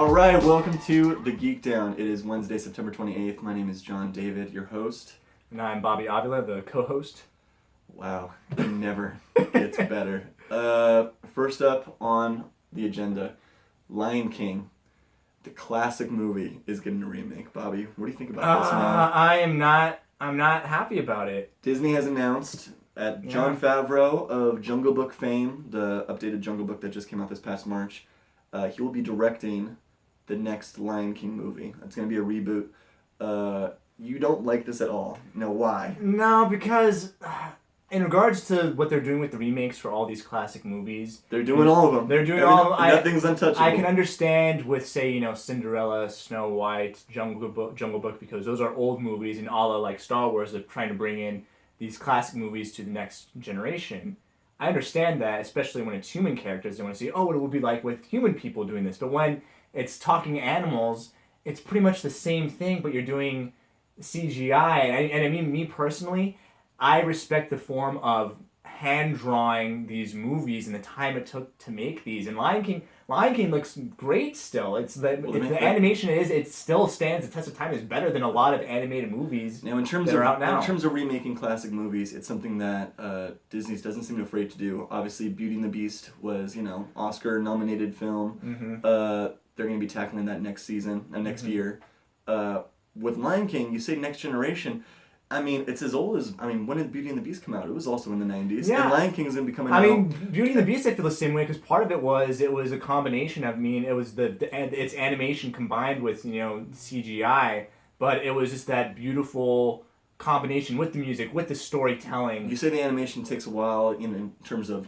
All right, welcome to the Geek Down. It is Wednesday, September 28th. My name is John David, your host. And I'm Bobby Avila, the co-host. Wow, it never gets better. First up on the agenda, Lion King. The classic movie is getting a remake. Bobby, what do you think about this, man? I'm not happy about it. Disney has announced that Jon Favreau of Jungle Book fame, the updated Jungle Book that just came out this past March, he will be directing the next Lion King movie. It's going to be a reboot. You don't like this at all. No, why? No, because in regards to what they're doing with the remakes for all these classic movies... They're doing all of them. They're doing all of them. Nothing's untouchable. I can understand with, say, Cinderella, Snow White, Jungle Book, because those are old movies, and all of, like, Star Wars, they're trying to bring in these classic movies to the next generation. I understand that, especially when it's human characters. They want to see, what it would be like with human people doing this. But when it's talking animals, it's pretty much the same thing, but you're doing CGI. And I mean, me personally, I respect the form of hand-drawing these movies and the time it took to make these. And Lion King looks great still. The animation it still stands the test of time. It's better than a lot of animated movies now, in terms of remaking classic movies, it's something that Disney doesn't seem afraid to do. Obviously, Beauty and the Beast was, Oscar-nominated film. Mm-hmm. They're going to be tackling that next season, next year. With Lion King, you say next generation. I mean, it's as old as... when did Beauty and the Beast come out? It was also in the 90s. Yeah. And Lion King is going to be coming out... Beauty and the Beast, I feel the same way, because part of it was a combination of... it was its animation combined with, CGI, but it was just that beautiful combination with the music, with the storytelling. You say the animation takes a while, in terms of,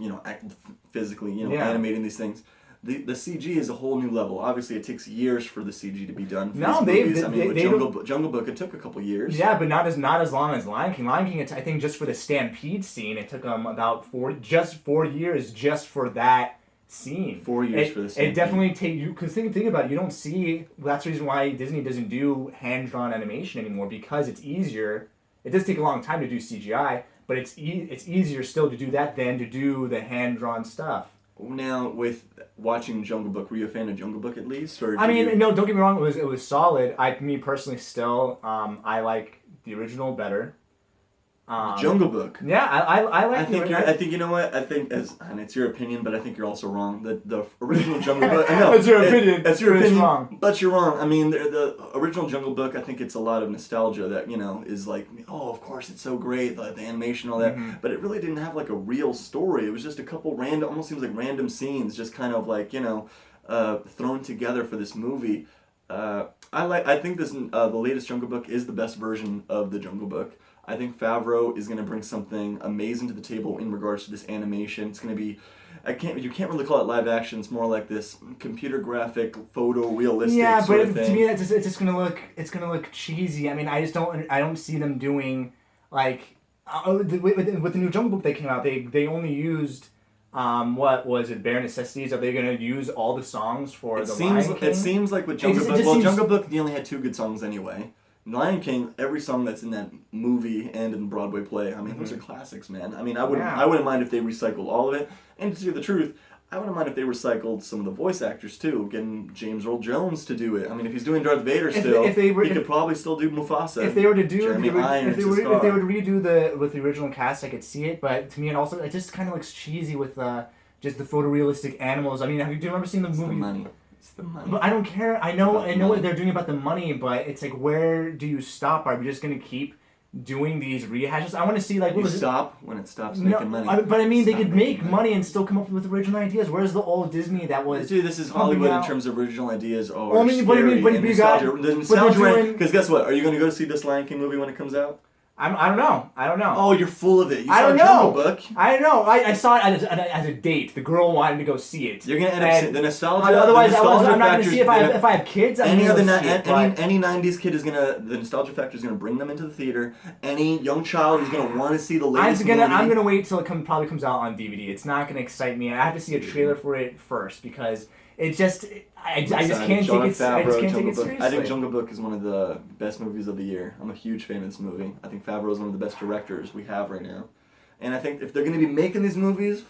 physically, animating these things. The CG is a whole new level. Obviously, it takes years for the CG to be done. With Jungle Book, it took a couple years. Yeah, but not as long as Lion King. Lion King, I think, just for the stampede scene, it took them about 4 years just for that scene. 4 years for the stampede. It definitely takes you, because think about it. You don't see. That's the reason why Disney doesn't do hand-drawn animation anymore, because it's easier. It does take a long time to do CGI, but it's easier still to do that than to do the hand-drawn stuff. Now, with watching Jungle Book, were you a fan of Jungle Book at least? Or no, don't get me wrong, it was solid. Me personally still, I like the original better. Jungle Book. Yeah, I like I think you know what? I think and it's your opinion, but I think you're also wrong. The original Jungle Book. That's your opinion. That's your opinion. Wrong. But you're wrong. The original Jungle Book. I think it's a lot of nostalgia that is like, of course it's so great, the animation, all that. Mm-hmm. But it really didn't have like a real story. It was just a couple random, almost seems like random scenes, just kind of like thrown together for this movie. I think this the latest Jungle Book is the best version of the Jungle Book. I think Favreau is going to bring something amazing to the table in regards to this animation. It's going to be, you can't really call it live action. It's more like this computer graphic, photorealistic sort of thing. Yeah, but to me, it's just going to look cheesy. I don't see them doing like with the new Jungle Book that came out. They only used what was it? Bare Necessities. Are they going to use all the songs for Lion King? It seems like with Jungle Book. Jungle Book, they only had 2 good songs anyway. Lion King, every song that's in that movie and in the Broadway play, those are classics, man. I wouldn't mind if they recycled all of it. And to tell you the truth, I wouldn't mind if they recycled some of the voice actors too, getting James Earl Jones to do it. If he's doing Darth Vader still, he could probably still do Mufasa. If they were to do, if they were to redo with the original cast, I could see it. But to me, it just kind of looks cheesy with just the photorealistic animals. Do you remember seeing the movie? The money. The money. But I don't care. I know what they're doing about the money, but it's like, where do you stop? Are we just gonna keep doing these rehashes? I want to see stop when it stops making money. They could make money and still come up with original ideas. Where's the old Disney that was? Dude, this is Hollywood in terms of original ideas. Because guess what? Are you gonna go see this Lion King movie when it comes out? I don't know. Oh, you're full of it. You I don't saw know. Jungle Book. I don't know. I saw it as a date. The girl wanted to go see it. You're gonna end up seeing the nostalgia. Otherwise, I'm not gonna see if I have kids. Any 90s kid is gonna, the nostalgia factor is gonna bring them into the theater. Any young child is gonna want to see the latest movie. I'm gonna wait till it probably comes out on DVD. It's not gonna excite me. I have to see a trailer for it first, because it just. I just can't take it seriously. I think Jungle Book is one of the best movies of the year. I'm a huge fan of this movie. I think Favreau is one of the best directors we have right now. And I think if they're going to be making these movies,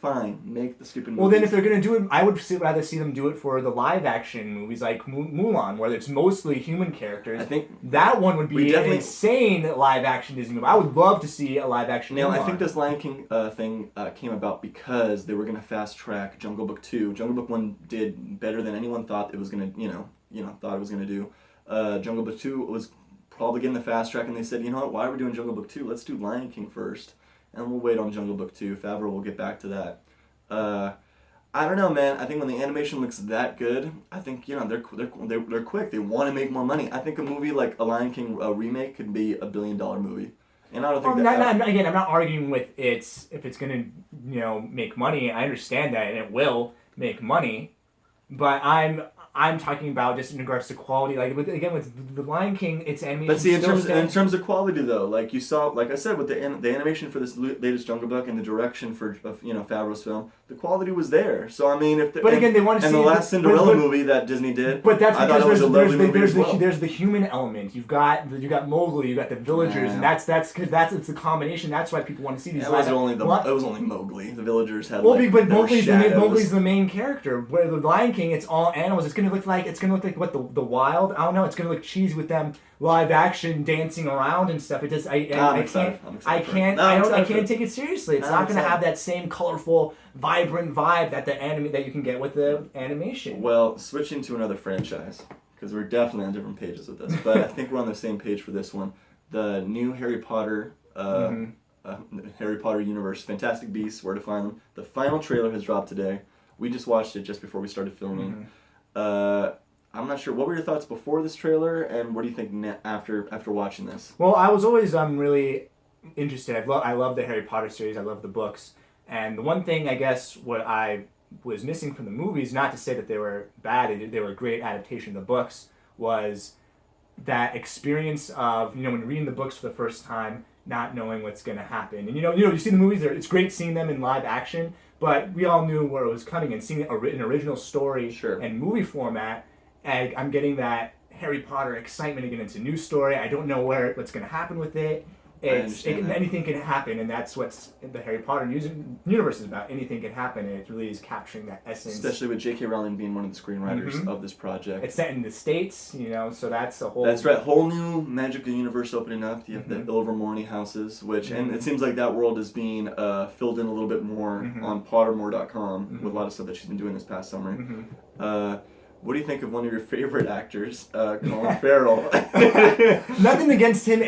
fine, make the stupid movies. Well, then if they're going to do it, I would rather see them do it for the live-action movies like Mulan, where it's mostly human characters. I think that one would be an insane live-action Disney movie. I would love to see a live-action Mulan. I think this Lion King thing came about because they were going to fast-track Jungle Book 2. Jungle Book 1 did better than anyone thought it was going to, thought it was going to do. Jungle Book 2 was probably getting the fast track, and they said, you know what, why are we doing Jungle Book 2? Let's do Lion King first. And we'll wait on Jungle Book 2. Favreau will get back to that. I don't know, man. I think when the animation looks that good, I think they're quick. They want to make more money. I think a movie like a Lion King remake could be $1 billion movie. And I don't think again, I'm not arguing with if it's gonna make money. I understand that, and it will make money. But I'm talking about just in regards to quality. Like with the Lion King, it's animation. But see, in terms of quality though, like you saw, like I said, with the animation for this latest Jungle Book and the direction for Favreau's film, the quality was there. So I mean, they want to see. And the last Cinderella movie that Disney did, but that's because there's the human element. You've got Mowgli, you got the villagers, and that's it's the combination. That's why people want to see these. It was only Mowgli. The villagers had. Well, but Mowgli's the main character. Where the Lion King, it's all animals. It's gonna look like what the wild. I don't know. It's gonna look cheesy with them live action dancing around and stuff. It just I can't take it seriously. It's not gonna have that same colorful, vibrant vibe that you can get with the animation. Well, switching to another franchise because we're definitely on different pages with this, but I think we're on the same page for this one. The new Harry Potter. Harry Potter universe, Fantastic Beasts, Where to Find Them. The final trailer has dropped today. We just watched it just before we started filming. I'm not sure. What were your thoughts before this trailer, and what do you think after watching this? Well, I was always really interested. I love the Harry Potter series. I love the books. And the one thing, I guess, what I was missing from the movies, not to say that they were bad, they were a great adaptation of the books, was that experience of, when you're reading the books for the first time, not knowing what's going to happen. And you see the movies, it's great seeing them in live action, but we all knew where it was coming, and seeing it in original story and movie format, I'm getting that Harry Potter excitement again. It's a new story. I don't know what's going to happen with it. Anything can happen, and that's what the Harry Potter universe is about. Anything can happen, and it really is capturing that essence. Especially with J.K. Rowling being one of the screenwriters of this project. It's set in the States, so that's a whole... That's right. Whole new magical universe opening up. You have the Ilvermorny houses, and it seems like that world is being filled in a little bit more on Pottermore.com with a lot of stuff that she's been doing this past summer. What do you think of one of your favorite actors, Colin Farrell? Nothing against him.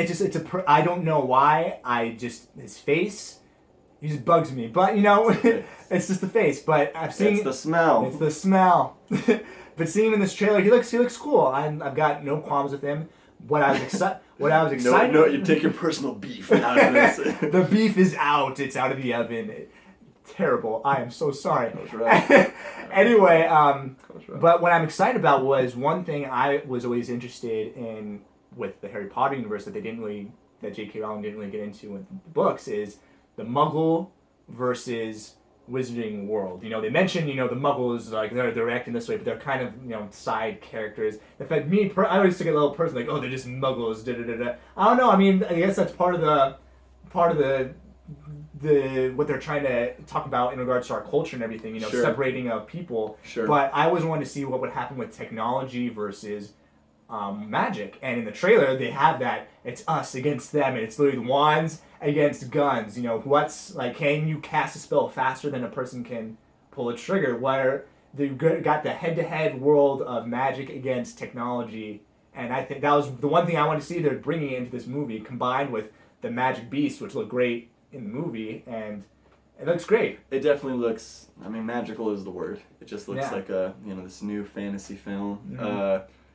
I don't know why. His face, he just bugs me. But it's just the face. But I've seen. It's the smell. It's the smell. But seeing him in this trailer, he looks cool. I've got no qualms with him. What I was excited. No, you take your personal beef out of this. The beef is out. It's out of the oven. Terrible. I am so sorry. That was right. Anyway, but what I'm excited about was one thing I was always interested in with the Harry Potter universe that J.K. Rowling didn't really get into with the books is the Muggle versus Wizarding world. They mention, the Muggles, like, they're acting this way, but they're kind of, side characters. In fact, I always took it a little personally, like, oh, they're just Muggles, da-da-da-da. I don't know, I mean, I guess that's part of the what they're trying to talk about in regards to our culture and everything, separating of people. Sure. But I always wanted to see what would happen with technology versus magic. And in the trailer, they have that, it's us against them, and it's literally wands against guns. What's, like, can you cast a spell faster than a person can pull a trigger? Where they've got the head-to-head world of magic against technology. And I think that was the one thing I wanted to see they're bringing into this movie, combined with the magic beasts, which look great in the movie, and it looks great. It definitely looks, magical is the word. It just looks like this new fantasy film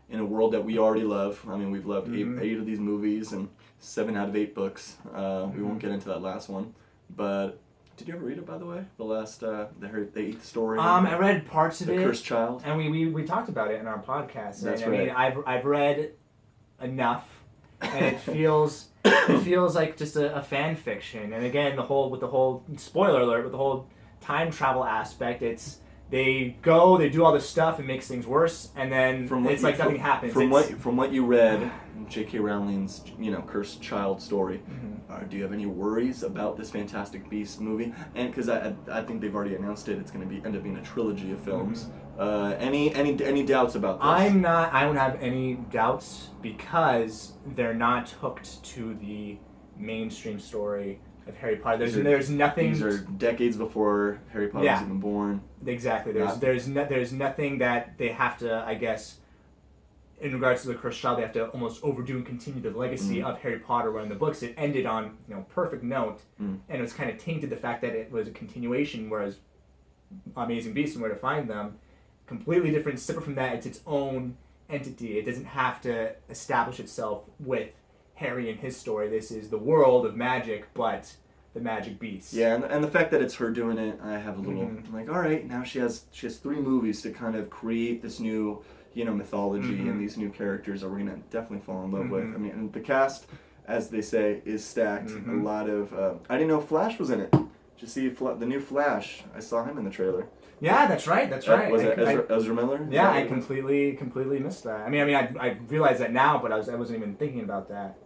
in a world that we already love. We've loved eight of these movies and 7 out of 8 books. We won't get into that last one, but did you ever read it, by the way? The last, the 8th story? I read parts of it. The Cursed Child. And we talked about it in our podcast. That's right. I've read enough, and it feels like just a fan fiction. And again, with the whole spoiler alert, with the whole time travel aspect, it's they go, they do all this stuff, and makes things worse, and then it's like nothing happens. From what you read, J.K. Rowling's cursed child story, do you have any worries about this Fantastic Beasts movie? And because I think they've already announced it, it's going to end up being a trilogy of films. Any doubts about this? I don't have any doubts because they're not hooked to the mainstream story of Harry Potter. There's nothing. These are decades before Harry Potter was even born. Exactly. There's nothing that they have to, I guess, in regards to the Cursed Child, they have to almost overdo and continue the legacy of Harry Potter. Where in the books it ended on perfect note, and it was kind of tainted the fact that it was a continuation, whereas Amazing Beasts and Where to Find Them, completely different, separate from that. It's its own entity. It doesn't have to establish itself with Harry and his story. This is the world of magic, but the magic beast. Yeah, and the fact that it's her doing it, I have a little I'm like, all right, now she has 3 movies to kind of create this new mythology and these new characters that we're gonna definitely fall in love with. I mean, and the cast, as they say, is stacked. A lot of I didn't know Flash was in it. Did you see the new Flash? I saw him in the trailer. Yeah, that's right. Was it Ezra Miller? Yeah, I completely missed that. I mean, I realized that now, but I wasn't even thinking about that.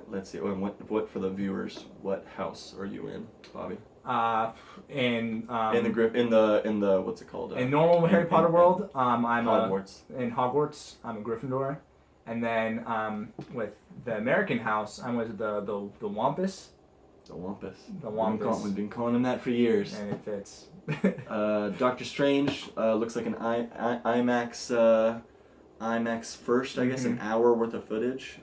Let's see. What for the viewers? What house are you in, Bobby? In the what's it called? In normal Harry Potter world, I'm Hogwarts. In Hogwarts, I'm a Gryffindor, and then with the American house, I'm with the Wampus. The Wampus. The Wampus. We've been calling him that for years. And it fits. Doctor Strange looks like an IMAX first, I guess. An hour worth of footage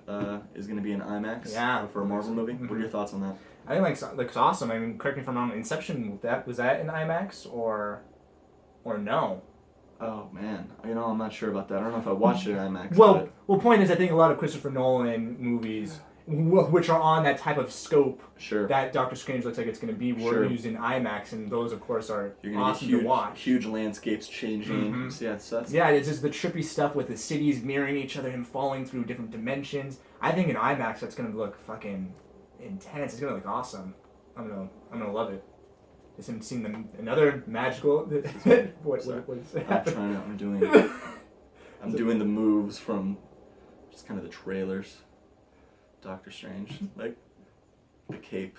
is going to be in IMAX for a Marvel movie. What are your thoughts on that? I think looks awesome. I mean, correct me if I'm wrong. Inception, was that in IMAX or no? Oh man, I'm not sure about that. I don't know if I watched it in IMAX. Well, point is, I think a lot of Christopher Nolan movies, which are on that type of scope, that Doctor Strange looks like it's going to be, were used in IMAX, and those, of course, are awesome to watch. Huge landscapes changing. So it's just the trippy stuff with the cities mirroring each other, him falling through different dimensions. I think in IMAX that's going to look fucking intense. It's going to look awesome. I'm gonna love it. Just haven't seen another magical. What's happening? I'm doing the moves from just kind of the trailers. Doctor Strange, like the cape.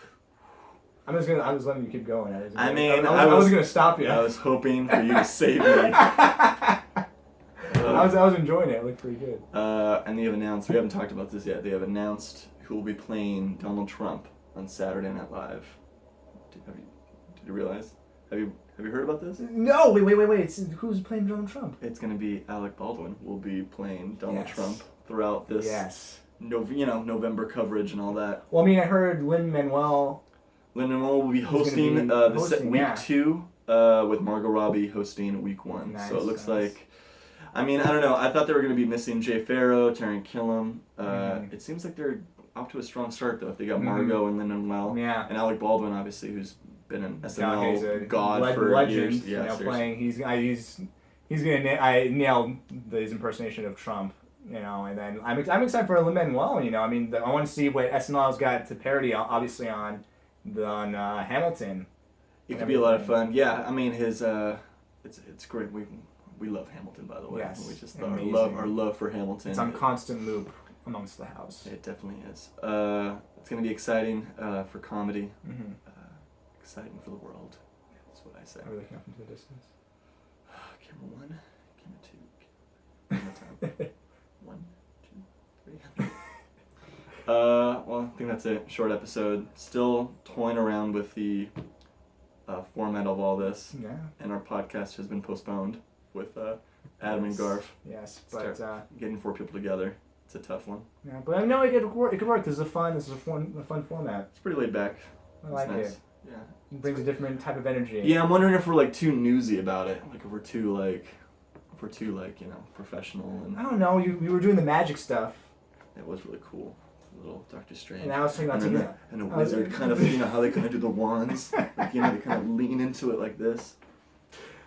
I was letting you keep going. I was gonna stop you. I was hoping for you to save me. I was enjoying it. It looked pretty good. And they have announced. We haven't talked about this yet. They have announced who will be playing Donald Trump on Saturday Night Live. Did you realize? Have you heard about this? No. Wait. Who's playing Donald Trump? It's gonna be Alec Baldwin. Will be playing Donald Trump throughout this. Yes. November coverage and all that. Well, I mean, I heard Lin-Manuel will be hosting week 2 with Margot Robbie hosting week 1. Nice, so it looks like, I mean, I don't know. I thought they were going to be missing Jay Farrow, Taron Killam. It seems like they're off to a strong start though. If they got Margot and Lin-Manuel, and Alec Baldwin, obviously, who's been an SNL god for legend, years. Yeah, playing. He's gonna nail his impersonation of Trump. And then I'm excited for Lin-Manuel. I mean, I want to see what SNL's got to parody, obviously on Hamilton. It could be a lot of fun. Yeah, I mean his it's great. We love Hamilton, by the way. Yes, we just our love for Hamilton. It's on constant loop amongst the house. It definitely is. It's gonna be exciting for comedy. Exciting for the world. That's what I say. Are we looking up into the distance? Camera 1, camera 2, camera 2. 1, 2, 3. Well, I think that's it. Short episode. Still toying around with the format of all this. Yeah. And our podcast has been postponed with Adam and Garf. Yes, but getting 4 people together. It's a tough one. Yeah, but I know it could work. This is a fun format. It's pretty laid back. I like it. Yeah. It brings a different type of energy. Yeah, I'm wondering if we're too newsy about it. If we're too professional. And I don't know. We were doing the magic stuff. It was really cool. A little Doctor Strange. And I was talking about and a wizard kind of, how they kind of do the wands. They kind of lean into it like this.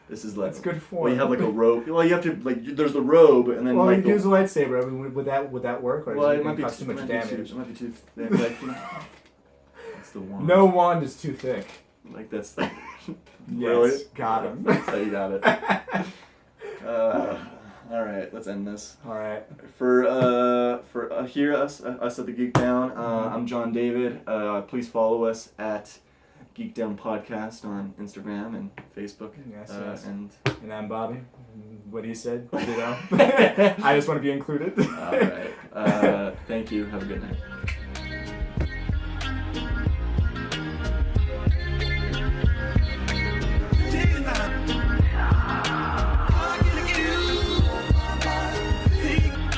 This is That's good form. Well, you have a robe. Well, you have to there's the robe and then. Well, you use a lightsaber. I mean, would that work? Or it might be too much damage? It might be too thick. It's the wand. No wand is too thick. Like that's Yes, really got him. That's how you got it. All right, let's end this. All right. For here us at the Geek Down. I'm John David. Please follow us at Geek Down Podcast on Instagram and Facebook. Yes, And I'm Bobby. What he said, I just want to be included. all right. Thank you. Have a good night.